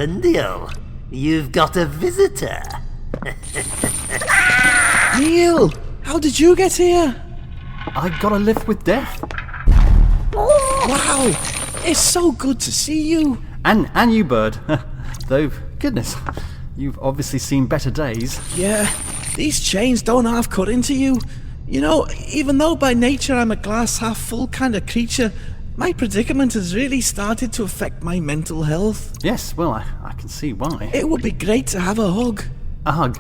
Neil, you've got a visitor. Neil, how did you get here? I got a lift with death. Wow, it's so good to see you. And you, Bird. Though, goodness, you've obviously seen better days. Yeah, these chains don't half cut into you. You know, even though by nature I'm a glass half full kind of creature, my predicament has really started to affect my mental health. Yes, well, I can see why. It would be great to have a hug. A hug?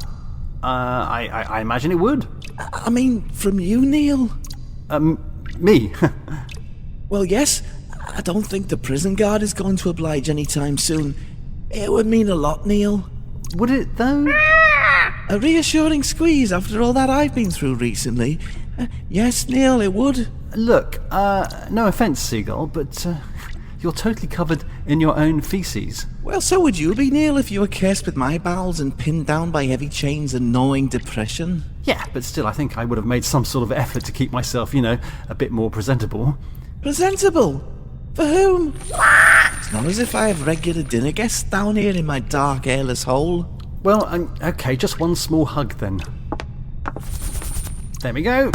I imagine it would. I mean, from you, Neil. Me? Well, yes, I don't think the prison guard is going to oblige anytime soon. It would mean a lot, Neil. Would it, though? A reassuring squeeze after all that I've been through recently. Yes, Neil, it would. Look, no offence, Seagull, but you're totally covered in your own feces. Well, so would you be, Neil, if you were cursed with my bowels and pinned down by heavy chains and gnawing depression. Yeah, but still, I think I would have made some sort of effort to keep myself, a bit more presentable. Presentable? For whom? It's not as if I have regular dinner guests down here in my dark, airless hole. Well, okay, just one small hug then. There we go.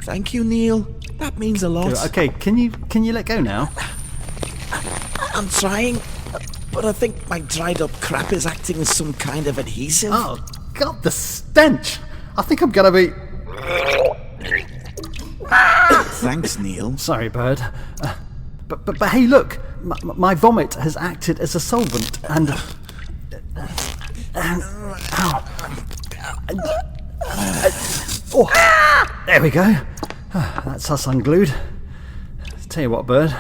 Thank you, Neil. That means a lot. Okay, can you let go now? I'm trying, but I think my dried up crap is acting as some kind of adhesive. Oh, God, the stench! I think I'm gonna be... Thanks, Neil. Sorry, Bird. But hey, look! My vomit has acted as a solvent, and... there we go. That's us unglued. Tell you what, Bird.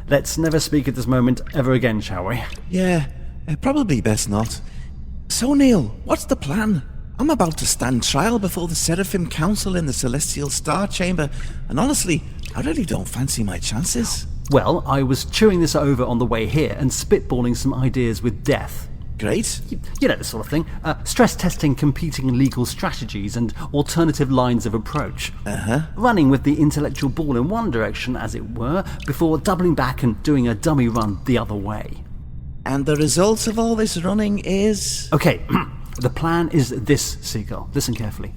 Let's never speak at this moment ever again, shall we? Yeah, probably best not. So, Neil, what's the plan? I'm about to stand trial before the Seraphim Council in the Celestial Star Chamber, and honestly, I really don't fancy my chances. Well, I was chewing this over on the way here and spitballing some ideas with Death. Great. You know the sort of thing. Stress testing competing legal strategies and alternative lines of approach. Running with the intellectual ball in one direction, as it were, before doubling back and doing a dummy run the other way. And the result of all this running is... Okay, the plan is this, Seagull. Listen carefully.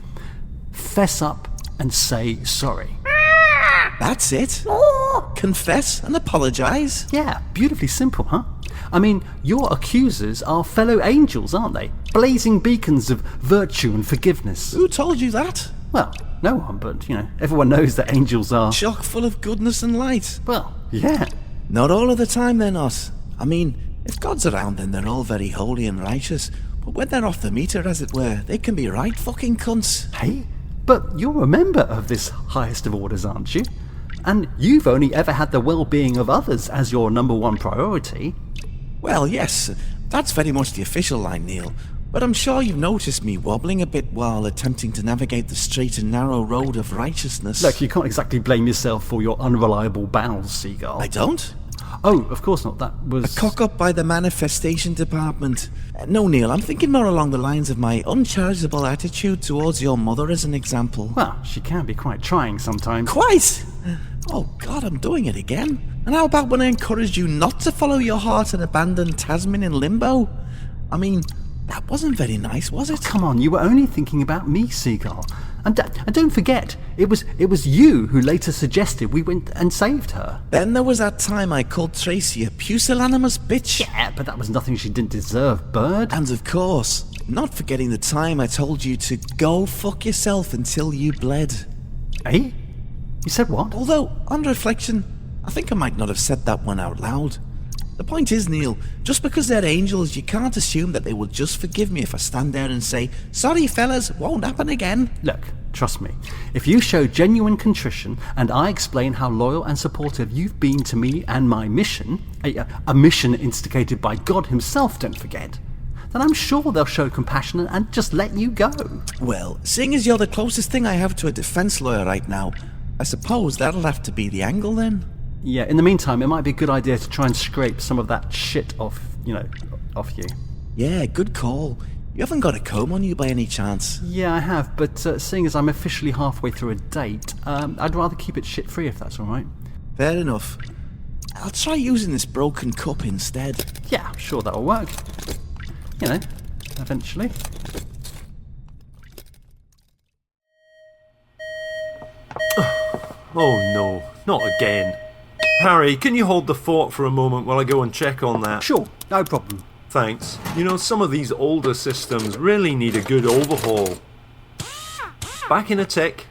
Fess up and say sorry. That's it? Confess and apologise? Yeah, beautifully simple, huh? I mean, your accusers are fellow angels, aren't they? Blazing beacons of virtue and forgiveness. Who told you that? Well, no one, but, everyone knows that angels are... Chock full of goodness and light. Well, yeah. Not all of the time, they're not. I mean, if God's around, then they're all very holy and righteous. But when they're off the meter, as it were, they can be right fucking cunts. Hey, but you're a member of this highest of orders, aren't you? And you've only ever had the well-being of others as your number one priority. Well, yes, that's very much the official line, Neil. But I'm sure you've noticed me wobbling a bit while attempting to navigate the straight and narrow road of righteousness. Look, you can't exactly blame yourself for your unreliable bowels, Seagull. I don't? Oh, of course not. That was... A cock-up by the manifestation department. No, Neil, I'm thinking more along the lines of my uncharitable attitude towards your mother as an example. Well, she can be quite trying sometimes. Quite! Oh, God, I'm doing it again. And how about when I encouraged you not to follow your heart and abandon Tasman in limbo? I mean, that wasn't very nice, was it? Oh, come on, you were only thinking about me, Seagull. And don't forget, it was you who later suggested we went and saved her. Then there was that time I called Tracy a pusillanimous bitch. Yeah, but that was nothing she didn't deserve, Bird. And of course, not forgetting the time I told you to go fuck yourself until you bled. Eh? You said what? Although, on reflection, I think I might not have said that one out loud. The point is, Neil, just because they're angels, you can't assume that they will just forgive me if I stand there and say, "Sorry, fellas, won't happen again." Look, trust me, if you show genuine contrition and I explain how loyal and supportive you've been to me and my mission, a mission instigated by God himself, don't forget, then I'm sure they'll show compassion and just let you go. Well, seeing as you're the closest thing I have to a defense lawyer right now, I suppose that'll have to be the angle then. Yeah, in the meantime, it might be a good idea to try and scrape some of that shit off you. Yeah, good call. You haven't got a comb on you by any chance? Yeah, I have, but seeing as I'm officially halfway through a date, I'd rather keep it shit-free if that's alright. Fair enough. I'll try using this broken cup instead. Yeah, I'm sure that'll work. You know, eventually. Oh no, not again. Harry, can you hold the fort for a moment while I go and check on that? Sure, no problem. Thanks. You know, some of these older systems really need a good overhaul. Back in a tick.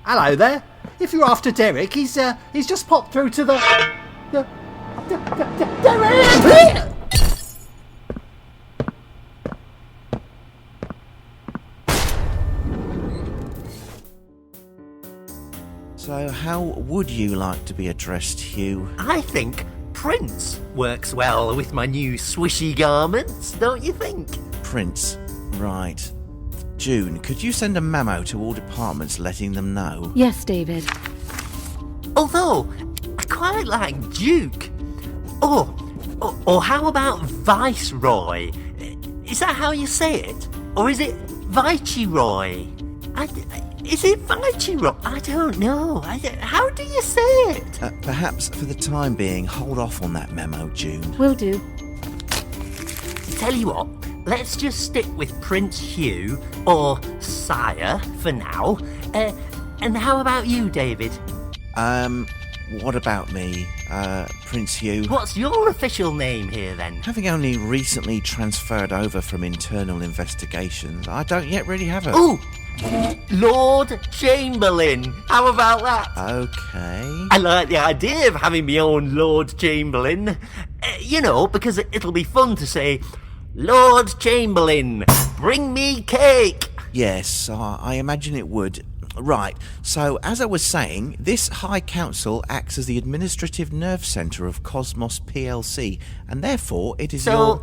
Hello there. If you're after Derek, he's just popped through to the Derek! So how would you like to be addressed, Hugh? I think Prince works well with my new swishy garments, don't you think? Prince. Right. June, could you send a memo to all departments letting them know? Yes, David. Although, I quite like Duke. Or how about Viceroy? Is that how you say it? Or is it Viceroy? Is it Viceroy? I don't know. How do you say it? Perhaps for the time being, hold off on that memo, June. Will do. Tell you what, let's just stick with Prince Hugh, or Sire, for now. And how about you, David? What about me, Prince Hugh? What's your official name here, then? Having only recently transferred over from internal investigations, I don't yet really have a... Ooh! Lord Chamberlain. How about that? Okay. I like the idea of having my own Lord Chamberlain. You know, because it'll be fun to say, Lord Chamberlain, bring me cake. Yes, I imagine it would. Right, so as I was saying, this High Council acts as the administrative nerve centre of Cosmos PLC, and therefore it is your...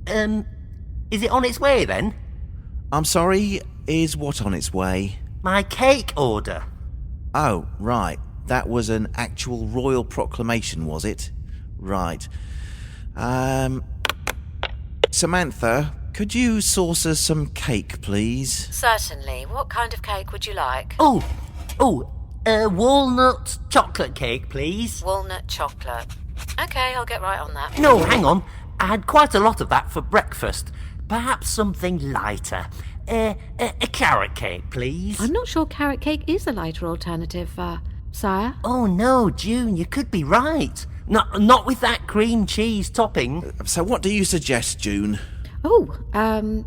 Is it on its way then? I'm sorry, is what on its way? My cake order. Oh, right. That was an actual royal proclamation, was it? Right. Samantha, could you source us some cake, please? Certainly. What kind of cake would you like? Walnut chocolate cake, please. Walnut chocolate. Okay, I'll get right on that. No, hang on. I had quite a lot of that for breakfast. Perhaps something lighter. A carrot cake, please. I'm not sure carrot cake is a lighter alternative, Sire. Oh no, June, you could be right. Not with that cream cheese topping. So what do you suggest, June? Well, I'm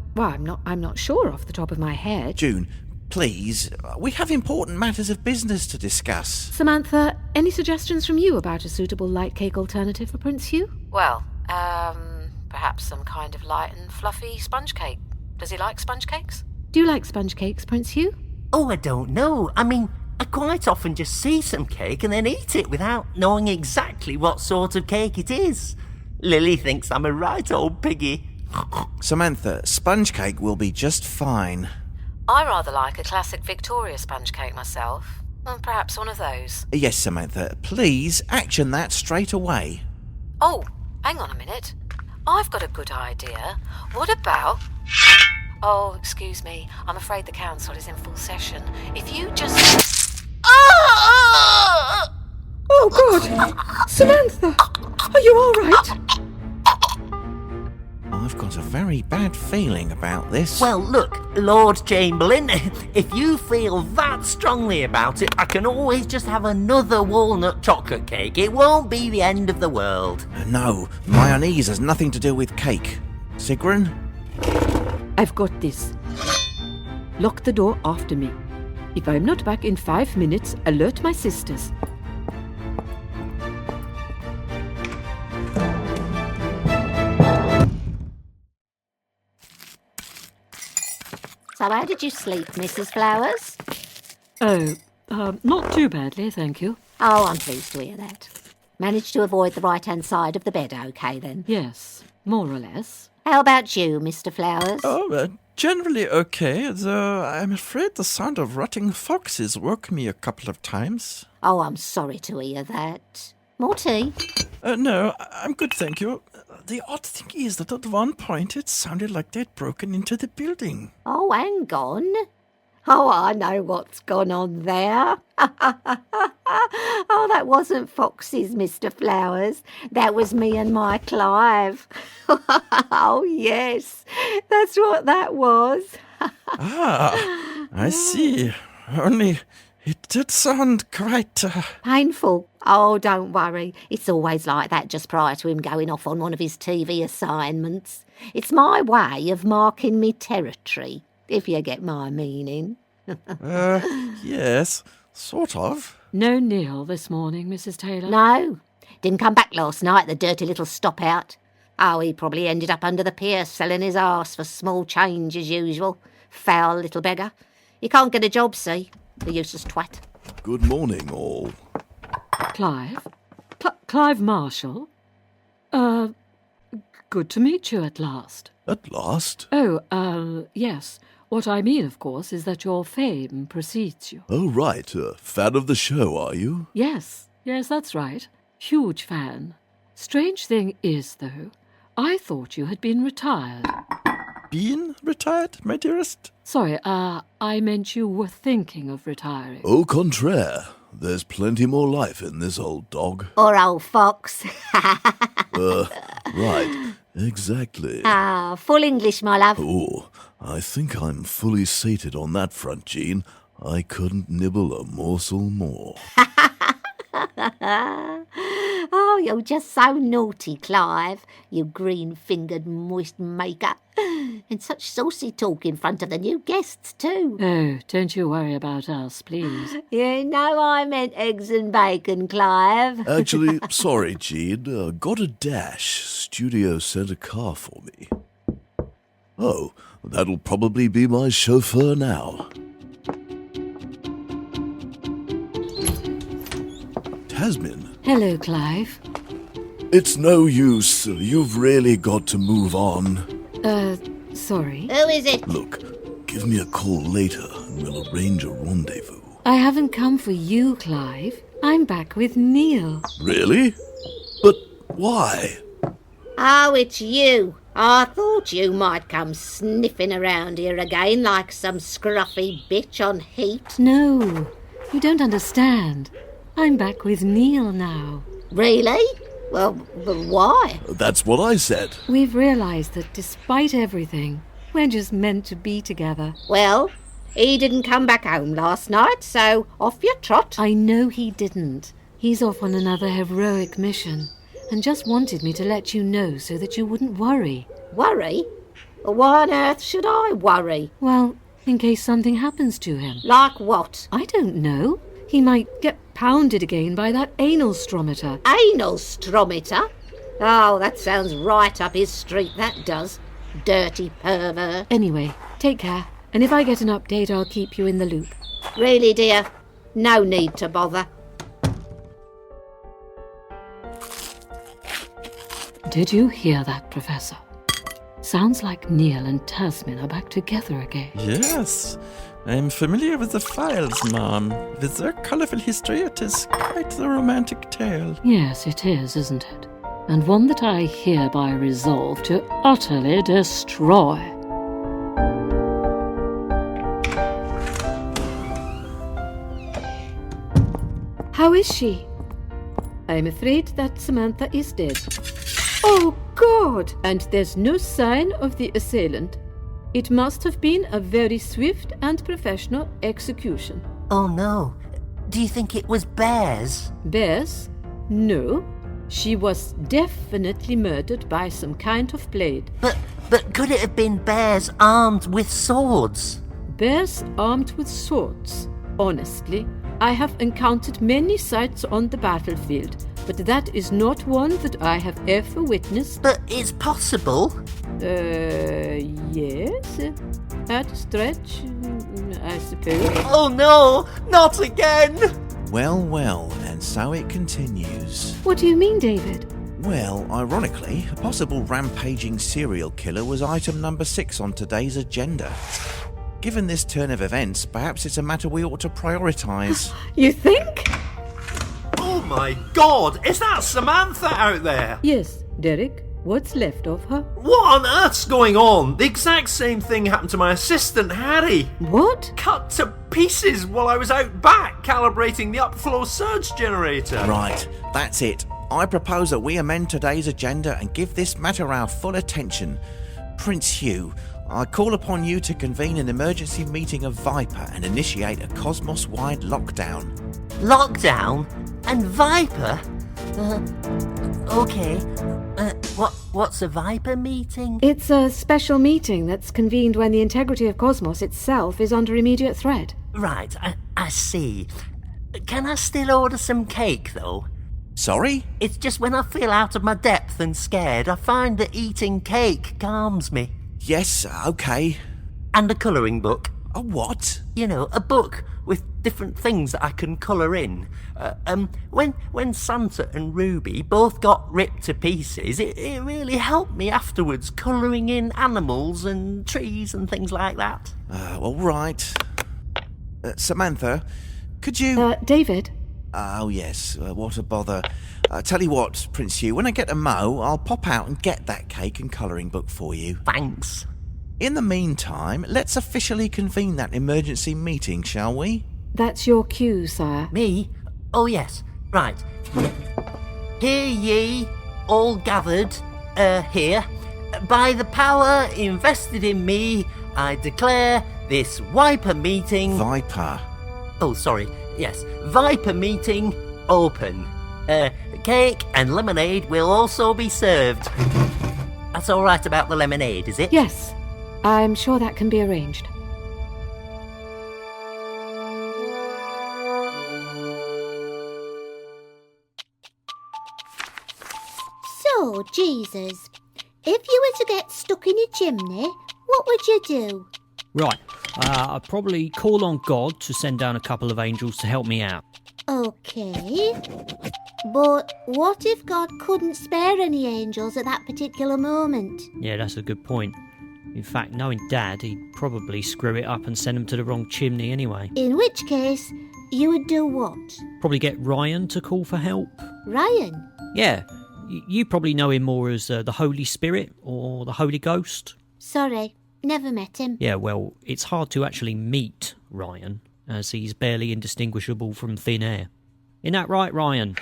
not sure off the top of my head. June, please, we have important matters of business to discuss. Samantha, any suggestions from you about a suitable light cake alternative for Prince Hugh? Well, perhaps some kind of light and fluffy sponge cake. Does he like sponge cakes? Do you like sponge cakes, Prince Hugh? Oh, I don't know. I mean, I quite often just see some cake and then eat it without knowing exactly what sort of cake it is. Lily thinks I'm a right old piggy. Samantha, sponge cake will be just fine. I rather like a classic Victoria sponge cake myself. Perhaps one of those. Yes, Samantha, please action that straight away. Oh, hang on a minute. I've got a good idea. What about... Oh, excuse me. I'm afraid the council is in full session. If you just... Oh, God! Samantha! Are you all right? I've got a very bad feeling about this. Well, look, Lord Chamberlain, if you feel that strongly about it, I can always just have another walnut chocolate cake. It won't be the end of the world. No, my unease has nothing to do with cake. Sigrun? I've got this. Lock the door after me. If I'm not back in 5 minutes, alert my sisters. So how did you sleep, Mrs. Flowers? Not too badly, thank you. Oh, I'm pleased to hear that. Managed to avoid the right-hand side of the bed, okay, then? Yes, more or less. How about you, Mr. Flowers? Generally okay, though I'm afraid the sound of rotting foxes woke me a couple of times. Oh, I'm sorry to hear that. More tea? No, I'm good, thank you. The odd thing is that at one point it sounded like they'd broken into the building. Oh, hang on. Oh, I know what's gone on there. Oh, that wasn't Foxes, Mr. Flowers. That was me and my Clive. Oh, yes, that's what that was. Ah, I see. Only it did sound quite... Painful. Oh, don't worry. It's always like that just prior to him going off on one of his TV assignments. It's my way of marking me territory, if you get my meaning. Yes, sort of. No Neil this morning, Mrs. Taylor? No, didn't come back last night, the dirty little stop-out. Oh, he probably ended up under the pier selling his arse for small change as usual. Foul little beggar. He can't get a job, see? The useless twat. Good morning, all. Clive? Clive Marshall? Good to meet you at last. At last? Oh, yes. What I mean, of course, is that your fame precedes you. Oh, right. Fan of the show, are you? Yes, that's right. Huge fan. Strange thing is, though, I thought you had been retired. Been retired, my dearest? Sorry, I meant you were thinking of retiring. Au contraire. There's plenty more life in this old dog. Or old fox. Right. Exactly. Ah, full English, my love. Oh, I think I'm fully sated on that front, Jean. I couldn't nibble a morsel more. Oh, you're just so naughty, Clive, you green-fingered moist maker. And such saucy talk in front of the new guests, too. Oh, don't you worry about us, please. You know I meant eggs and bacon, Clive. Actually, sorry, Jean. Got a dash. Studio sent a car for me. Oh, that'll probably be my chauffeur now. Tasmin. Hello, Clive. It's no use. You've really got to move on. Sorry. Who is it? Look, give me a call later and we'll arrange a rendezvous. I haven't come for you, Clive. I'm back with Neil. Really? But why? Oh, it's you. I thought you might come sniffing around here again like some scruffy bitch on heat. No, you don't understand. I'm back with Neil now. Really? Well, but why? That's what I said. We've realised that despite everything, we're just meant to be together. Well, he didn't come back home last night, so off you trot. I know he didn't. He's off on another heroic mission, and just wanted me to let you know so that you wouldn't worry. Worry? Why on earth should I worry? Well, in case something happens to him. Like what? I don't know. He might get pounded again by that anal strometer. Anal strometer? Oh, that sounds right up his street, that does. Dirty pervert. Anyway, take care. And if I get an update, I'll keep you in the loop. Really, dear? No need to bother. Did you hear that, Professor? Sounds like Neil and Tasmin are back together again. Yes. I'm familiar with the files, ma'am. With their colourful history, it is quite the romantic tale. Yes, it is, isn't it? And one that I hereby resolve to utterly destroy. How is she? I'm afraid that Samantha is dead. Oh, God! And there's no sign of the assailant. It must have been a very swift and professional execution. Oh no. Do you think it was bears? Bears? No. She was definitely murdered by some kind of blade. But could it have been bears armed with swords? Bears armed with swords. Honestly, I have encountered many sights on the battlefield, but that is not one that I have ever witnessed. But it's possible. Yes. At a stretch, I suppose. Oh no, not again! Well, and so it continues. What do you mean, David? Well, ironically, a possible rampaging serial killer was item number 6 on today's agenda. Given this turn of events, perhaps it's a matter we ought to prioritise. You think? Oh my god, is that Samantha out there? Yes, Derek. What's left of her? What on earth's going on? The exact same thing happened to my assistant, Harry. What? Cut to pieces while I was out back calibrating the upflow surge generator. Right, that's it. I propose that we amend today's agenda and give this matter our full attention. Prince Hugh, I call upon you to convene an emergency meeting of Viper and initiate a cosmos-wide lockdown. Lockdown? And Viper? Okay. What's a Viper meeting? It's a special meeting that's convened when the integrity of Cosmos itself is under immediate threat. Right, I see. Can I still order some cake, though? Sorry? It's just when I feel out of my depth and scared, I find that eating cake calms me. Yes, okay. And a colouring book. A what? You know, a book with different things that I can colour in. When Santa and Ruby both got ripped to pieces, it really helped me afterwards, colouring in animals and trees and things like that. All right. Samantha, could you... David? Oh, yes, what a bother. Tell you what, Prince Hugh, when I get a mo, I'll pop out and get that cake and colouring book for you. Thanks. In the meantime, let's officially convene that emergency meeting, shall we? That's your cue, sire. Me? Oh, yes. Right. Hear ye, all gathered, here. By the power invested in me, I declare this Viper meeting... Viper. Oh, sorry. Yes. Viper meeting open. Cake and lemonade will also be served. That's all right about the lemonade, is it? Yes. I'm sure that can be arranged. So, Jesus, if you were to get stuck in a chimney, what would you do? Right, I'd probably call on God to send down a couple of angels to help me out. Okay, but what if God couldn't spare any angels at that particular moment? Yeah, that's a good point. In fact, knowing Dad, he'd probably screw it up and send them to the wrong chimney anyway. In which case, you would do what? Probably get Ryan to call for help. Ryan? Yeah, you probably know him more as the Holy Spirit or the Holy Ghost. Sorry, never met him. Yeah, well, it's hard to actually meet Ryan, as he's barely indistinguishable from thin air. Isn't that right, Ryan?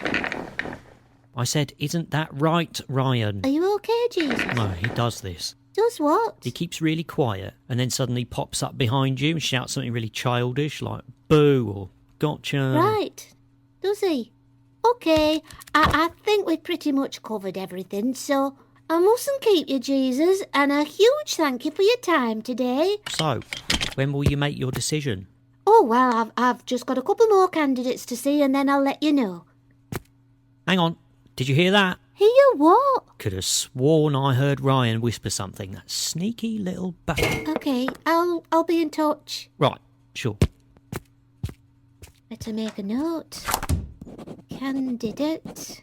I said, isn't that right, Ryan? Are you okay, Jesus? No, he does this. Does what? He keeps really quiet and then suddenly pops up behind you and shouts something really childish like boo or gotcha. Right. Does he? Okay, I think we've pretty much covered everything, so I mustn't keep you, Jesus, and a huge thank you for your time today. So, when will you make your decision? Oh, well, I've just got a couple more candidates to see and then I'll let you know. Hang on, did you hear that? Hear what? Could have sworn I heard Ryan whisper something, that sneaky little bastard. Okay, I'll be in touch. Right, sure. Better make a note. Candidate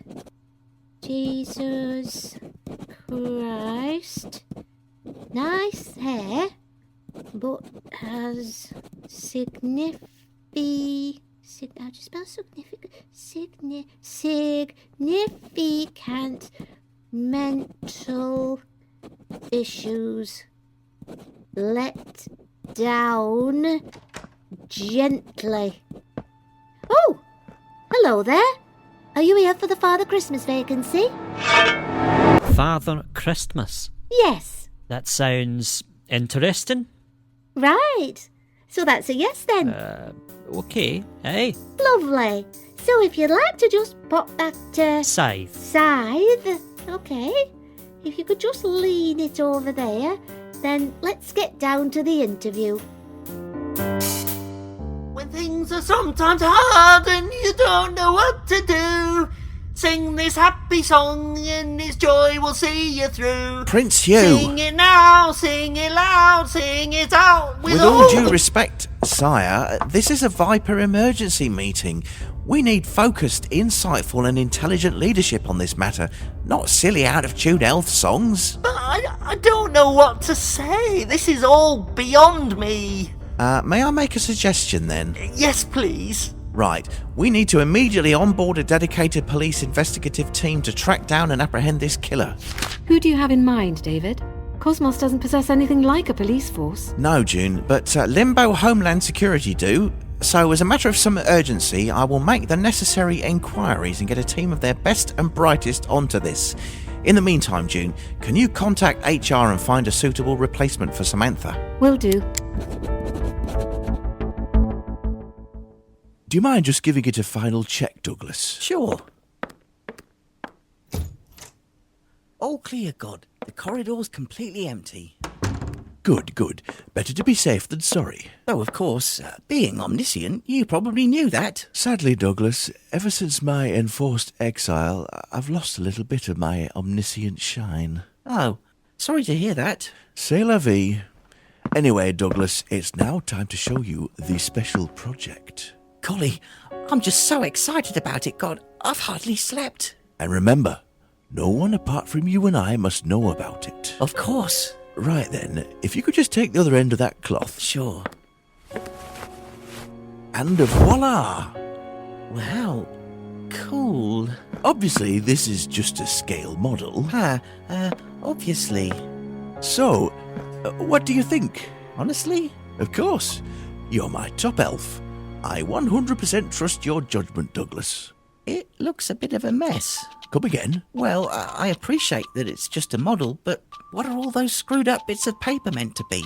Jesus Christ. Nice hair, but has significant mental issues. Let down gently. Oh, hello there. Are you here for the Father Christmas vacancy? Father Christmas? Yes. That sounds interesting. Right. So that's a yes then. Okay, hey. Lovely. So if you'd like to just pop that Scythe. Scythe. Okay. If you could just lean it over there, then let's get down to the interview. When things are sometimes hard and you don't know what to do, sing this happy song and its joy will see you through. Prince Hugh! Sing it now, sing it loud, sing it out With all due respect, sire, this is a Viper emergency meeting. We need focused, insightful and intelligent leadership on this matter, not silly out-of-tune elf songs. But I don't know what to say. This is all beyond me. May I make a suggestion then? Yes, please. Right, we need to immediately onboard a dedicated police investigative team to track down and apprehend this killer. Who do you have in mind, David? Cosmos doesn't possess anything like a police force. No, June, but Limbo Homeland Security do. So as a matter of some urgency, I will make the necessary inquiries and get a team of their best and brightest onto this. In the meantime, June, can you contact HR and find a suitable replacement for Samantha? Will do. Do you mind just giving it a final check, Douglas? Sure. All clear, God. The corridor's completely empty. Good, good. Better to be safe than sorry. Though, of course, being omniscient, you probably knew that. Sadly, Douglas, ever since my enforced exile, I've lost a little bit of my omniscient shine. Oh, sorry to hear that. C'est la vie. Anyway, Douglas, it's now time to show you the special project. Golly, I'm just so excited about it, God. I've hardly slept. And remember, no one apart from you and I must know about it. Of course. Right then, if you could just take the other end of that cloth. Sure. And voila! Wow. Cool. Obviously, this is just a scale model. Obviously. So, what do you think? Honestly? Of course. You're my top elf. I 100% trust your judgment, Douglas. It looks a bit of a mess. Come again? Well, I appreciate that it's just a model, but what are all those screwed up bits of paper meant to be?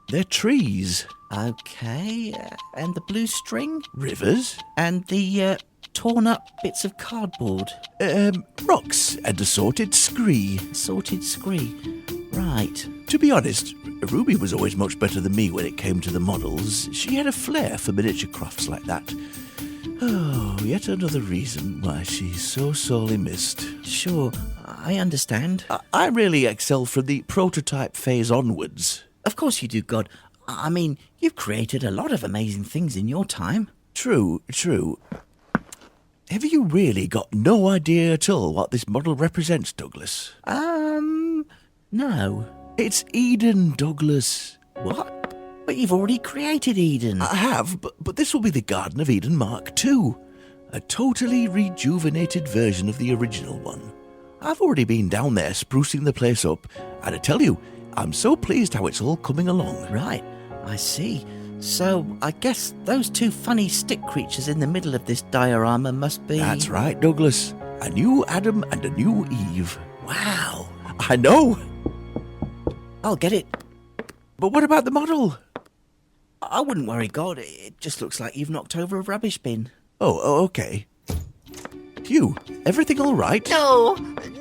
They're trees. Okay, and the blue string? Rivers. And the torn up bits of cardboard? Rocks and assorted scree. Assorted scree. Right. To be honest, Ruby was always much better than me when it came to the models. She had a flair for miniature crafts like that. Oh, yet another reason why she's so sorely missed. Sure, I understand. I really excel from the prototype phase onwards. Of course you do, God. I mean, you've created a lot of amazing things in your time. True, true. Have you really got no idea at all what this model represents, Douglas? No. It's Eden, Douglas. What? But you've already created Eden. I have, but this will be the Garden of Eden Mark II. A totally rejuvenated version of the original one. I've already been down there sprucing the place up, and I tell you, I'm so pleased how it's all coming along. Right, I see. So, I guess those two funny stick creatures in the middle of this diorama must be... That's right, Douglas. A new Adam and a new Eve. Wow. I know. I'll get it. But what about the model? I wouldn't worry, God. It just looks like you've knocked over a rubbish bin. Oh, okay. Hugh, everything all right? No,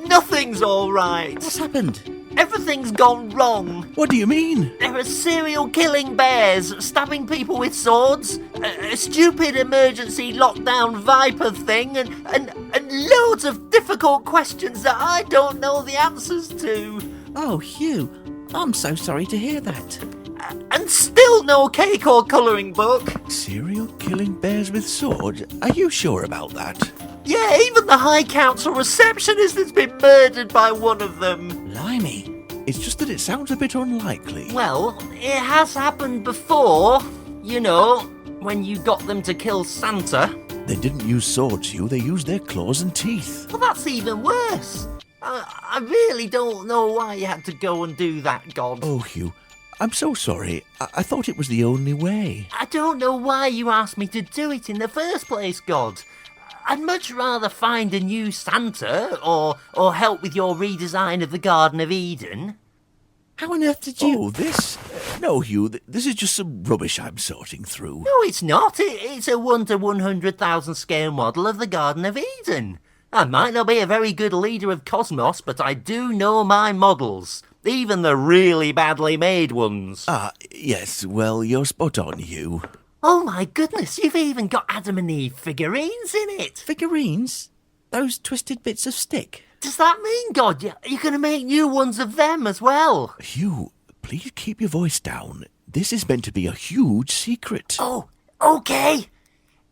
nothing's all right. What's happened? Everything's gone wrong. What do you mean? There are serial killing bears stabbing people with swords, a stupid emergency lockdown viper thing, and loads of difficult questions that I don't know the answers to. Oh, Hugh, I'm so sorry to hear that. And still no cake or colouring book. Serial killing bears with swords? Are you sure about that? Yeah, even the High Council receptionist has been murdered by one of them. Blimey. It's just that it sounds a bit unlikely. Well, it has happened before. You know, when you got them to kill Santa. They didn't use swords, Hugh. They used their claws and teeth. Well, that's even worse. I really don't know why you had to go and do that, God. Oh, Hugh, I'm so sorry. I thought it was the only way. I don't know why you asked me to do it in the first place, God. I'd much rather find a new Santa or help with your redesign of the Garden of Eden. How on earth did you... Oh, this? No, Hugh, this is just some rubbish I'm sorting through. No, it's not. It's a 1 to 100,000 scale model of the Garden of Eden. I might not be a very good leader of Cosmos, but I do know my models. Even the really badly made ones. Yes, well, you're spot on, Hugh. Oh my goodness, you've even got Adam and Eve figurines in it. Figurines? Those twisted bits of stick? Does that mean, God, you're going to make new ones of them as well? Hugh, please keep your voice down. This is meant to be a huge secret. Oh, okay.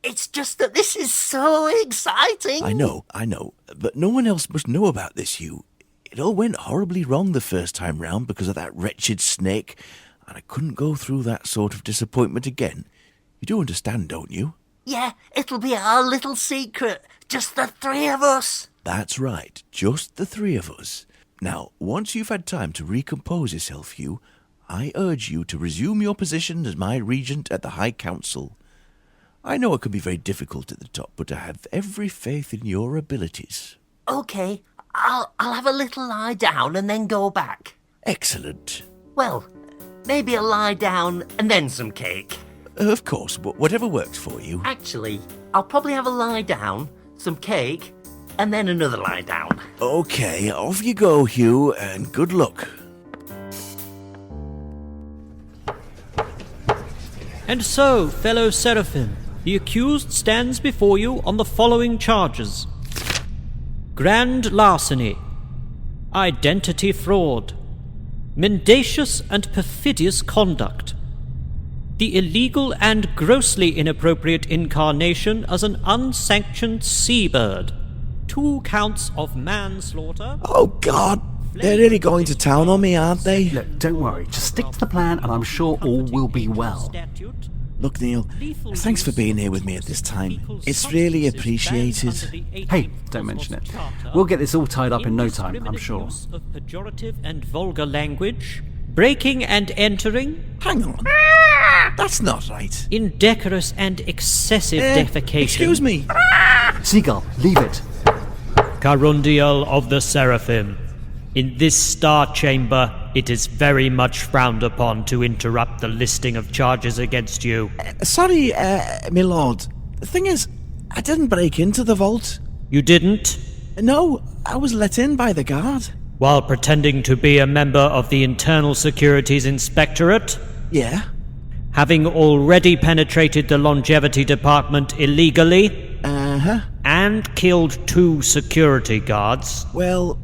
It's just that this is so exciting. I know, but no one else must know about this, Hugh. It all went horribly wrong the first time round because of that wretched snake, and I couldn't go through that sort of disappointment again. You do understand, don't you? Yeah, it'll be our little secret. Just the three of us. That's right, just the three of us. Now, once you've had time to recompose yourself, Hugh, I urge you to resume your position as my regent at the High Council. I know it can be very difficult at the top, but I have every faith in your abilities. Okay, I'll have a little lie down and then go back. Excellent. Well, maybe a lie down and then some cake. Of course, whatever works for you. Actually, I'll probably have a lie down, some cake, and then another lie down. Okay, off you go, Hugh, and good luck. And so, fellow Seraphim, the accused stands before you on the following charges: grand larceny, identity fraud, mendacious and perfidious conduct, the illegal and grossly inappropriate incarnation as an unsanctioned seabird, 2 counts of manslaughter. Oh, God. They're really going to town on me, aren't they? Look, don't worry. Just stick to the plan and I'm sure all will be well. Look, Neil, thanks for being here with me at this time. It's really appreciated. Hey, don't mention it. We'll get this all tied up in no time, I'm sure. Use of pejorative and vulgar language, breaking and entering, Hang on. That's not right. indecorous and excessive defecation. Excuse me. Seagull, leave it. Carundial of the Seraphim. In this star chamber, it is very much frowned upon to interrupt the listing of charges against you. Sorry, my lord. The thing is, I didn't break into the vault. You didn't? No, I was let in by the guard. While pretending to be a member of the Internal Securities Inspectorate? Yeah. Having already penetrated the Longevity Department illegally? Uh-huh. And killed 2 security guards? Well,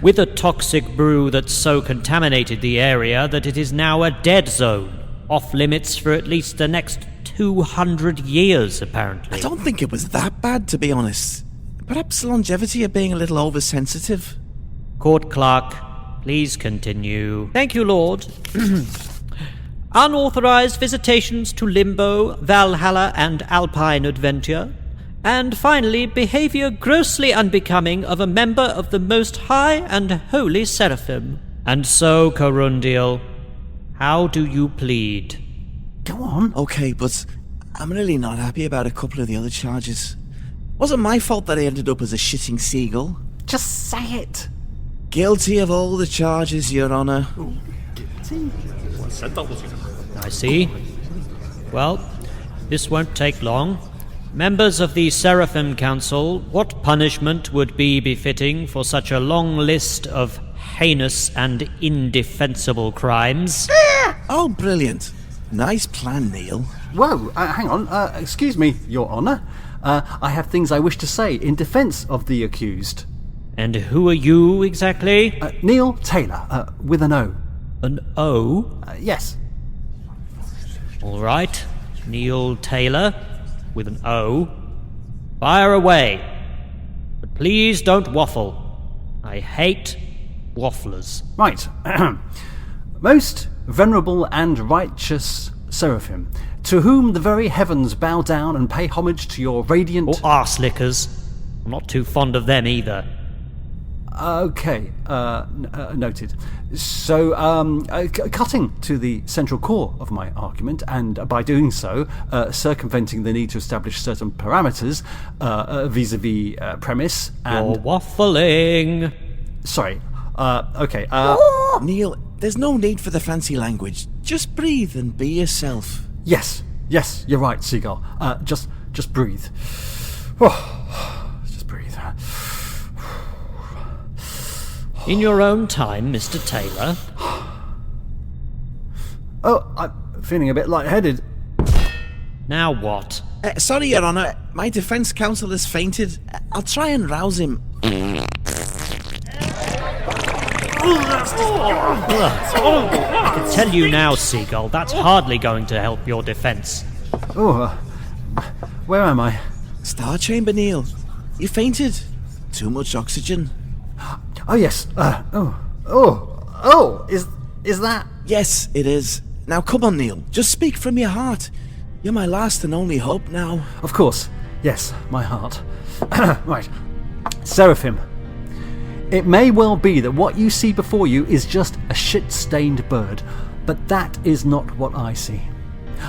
With a toxic brew that so contaminated the area that it is now a dead zone, off limits for at least the next 200 years, apparently. I don't think it was that bad, to be honest. Perhaps Longevity are being a little oversensitive. Court clerk, please continue. Thank you, Lord. Unauthorized visitations to Limbo, Valhalla, and Alpine Adventure. And finally, behavior grossly unbecoming of a member of the Most High and Holy Seraphim. And so, Corundial, how do you plead? Go on. Okay, but I'm really not happy about a couple of the other charges. Wasn't my fault that I ended up as a shitting seagull. Just say it. Guilty of all the charges, Your Honour. I see. Well, this won't take long. Members of the Seraphim Council, what punishment would be befitting for such a long list of heinous and indefensible crimes? Oh, brilliant. Nice plan, Neil. Whoa, hang on. Excuse me, Your Honour. I have things I wish to say in defence of the accused. And who are you, exactly? Neil Taylor, with an O. An O? Yes. All right. Neil Taylor, with an O. Fire away. But please don't waffle. I hate wafflers. Right. Most venerable and righteous Seraphim, to whom the very heavens bow down and pay homage to your radiant... Or arse lickers. I'm not too fond of them either. Okay, noted. So, cutting to the central core of my argument, and by doing so, circumventing the need to establish certain parameters vis-a-vis premise and... You're waffling. Sorry. Okay. Neil, there's no need for the fancy language. Just breathe and be yourself. Yes, you're right, Seagull. Just breathe. Just breathe. In your own time, Mr. Taylor. Oh, I'm feeling a bit lightheaded. Now what? Sorry, Your Honour. My defence counsel has fainted. I'll try and rouse him. I can tell you now, Seagull, that's hardly going to help your defence. Where am I? Star chamber, Neil. You fainted. Too much oxygen. Oh, yes. Is that... Yes, it is. Now come on, Neil. Just speak from your heart. You're my last and only hope now. Of course. Yes, my heart. Right. Seraphim. It may well be that what you see before you is just a shit-stained bird, but that is not what I see.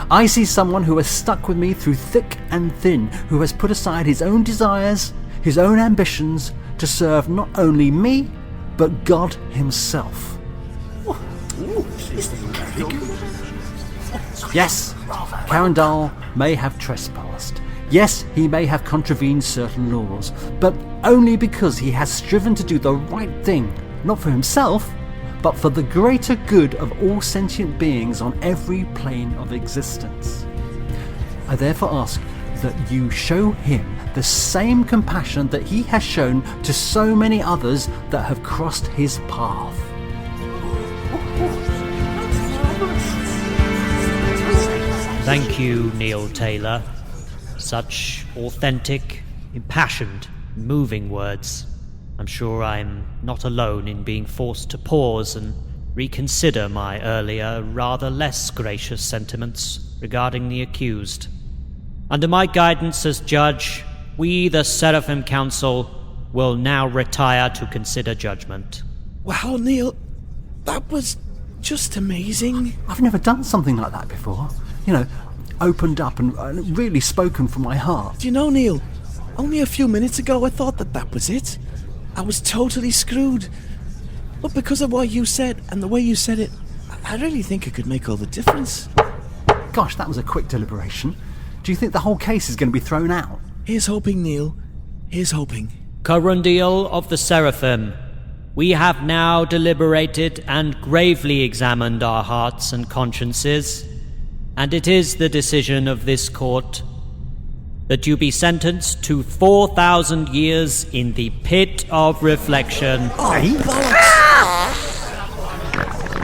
I see someone who has stuck with me through thick and thin, who has put aside his own desires, his own ambitions, to serve not only me, but God himself. Yes, Carandal may have trespassed. Yes, he may have contravened certain laws, but only because he has striven to do the right thing, not for himself, but for the greater good of all sentient beings on every plane of existence. I therefore ask that you show him the same compassion that he has shown to so many others that have crossed his path. Thank you, Neil Taylor. Such authentic, impassioned, moving words. I'm sure I'm not alone in being forced to pause and reconsider my earlier, rather less gracious sentiments regarding the accused. Under my guidance as judge, we, the Seraphim Council, will now retire to consider judgment. Wow, Neil, that was just amazing. I've never done something like that before. You know, opened up and really spoken from my heart. Do you know, Neil, only a few minutes ago I thought that was it. I was totally screwed. But because of what you said and the way you said it, I really think it could make all the difference. Gosh, that was a quick deliberation. Do you think the whole case is going to be thrown out? Here's hoping, Neil. Here's hoping. Corundial of the Seraphim, we have now deliberated and gravely examined our hearts and consciences, and it is the decision of this court that you be sentenced to 4,000 years in the pit of reflection.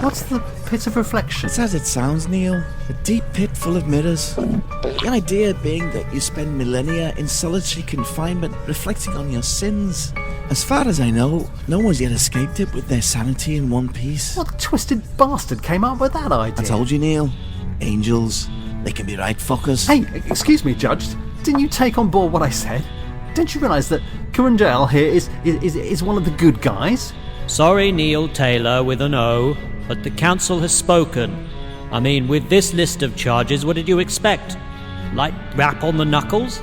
What's the pit of reflection? It's as it sounds, Neil. A deep pit full of mirrors. The idea being that you spend millennia in solitary confinement reflecting on your sins. As far as I know, no one's yet escaped it with their sanity in one piece. What twisted bastard came up with that idea? I told you, Neil. Angels. They can be right fuckers. Hey, excuse me, Judge. Didn't you take on board what I said? Don't you realise that Corundale here is one of the good guys? Sorry, Neil Taylor with an O, but the council has spoken. I mean, with this list of charges, what did you expect? Light rap on the knuckles?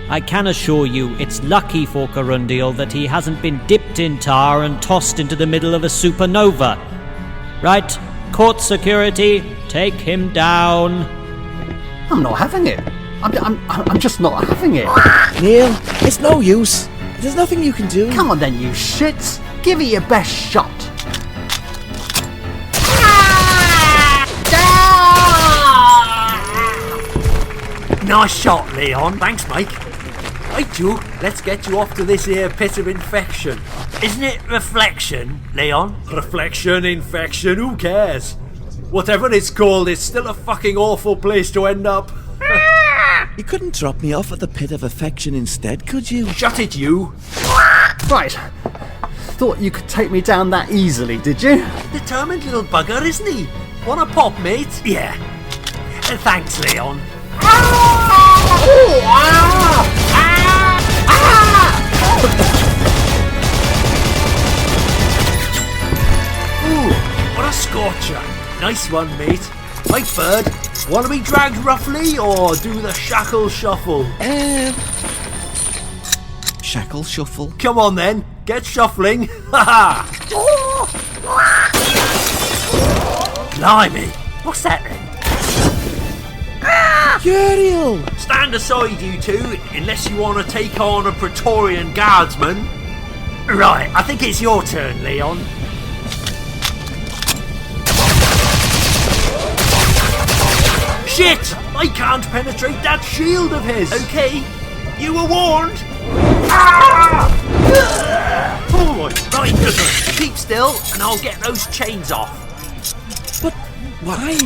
I can assure you it's lucky for Corundial that he hasn't been dipped in tar and tossed into the middle of a supernova. Right, court security, take him down. I'm not having it. I'm just not having it. Neil, it's no use. There's nothing you can do. Come on then, you shits. Give it your best shot. Nice shot, Leon. Thanks, mate. Right, you. Let's get you off to this here pit of infection. Isn't it reflection, Leon? Reflection, infection, who cares? Whatever it's called, it's still a fucking awful place to end up. You couldn't drop me off at the pit of affection instead, could you? Shut it, you. Right. Thought you could take me down that easily, did you? Determined little bugger, isn't he? Want a pop, mate? Yeah. Thanks, Leon. Ooh, what a scorcher. Nice one, mate. Right, bird. Want to be dragged roughly or do the shackle shuffle? Shackle shuffle? Come on then, get shuffling. Ha ha! Blimey, what's that then? Uriel! Stand aside, you two, unless you want to take on a Praetorian guardsman. Right, I think it's your turn, Leon. Shit! I can't penetrate that shield of his! Okay, you were warned! Ah! Oh, right, keep still and I'll get those chains off. But why?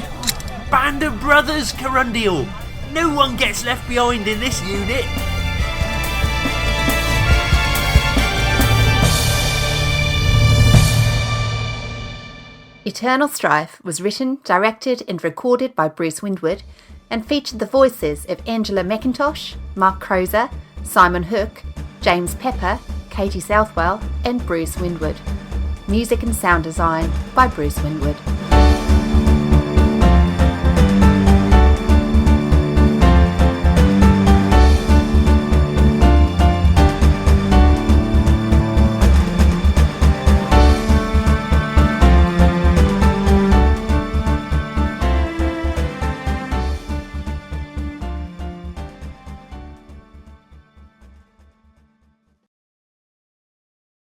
Band of brothers, Corundial. No one gets left behind in this unit. Eternal Strife was written, directed and recorded by Bruce Windwood, and featured the voices of Anjella Mackintosh, Mark Crozer, Simon Hook, James Pepper, Katie Southwell and Bruce Windwood. Music and sound design by Bruce Windwood.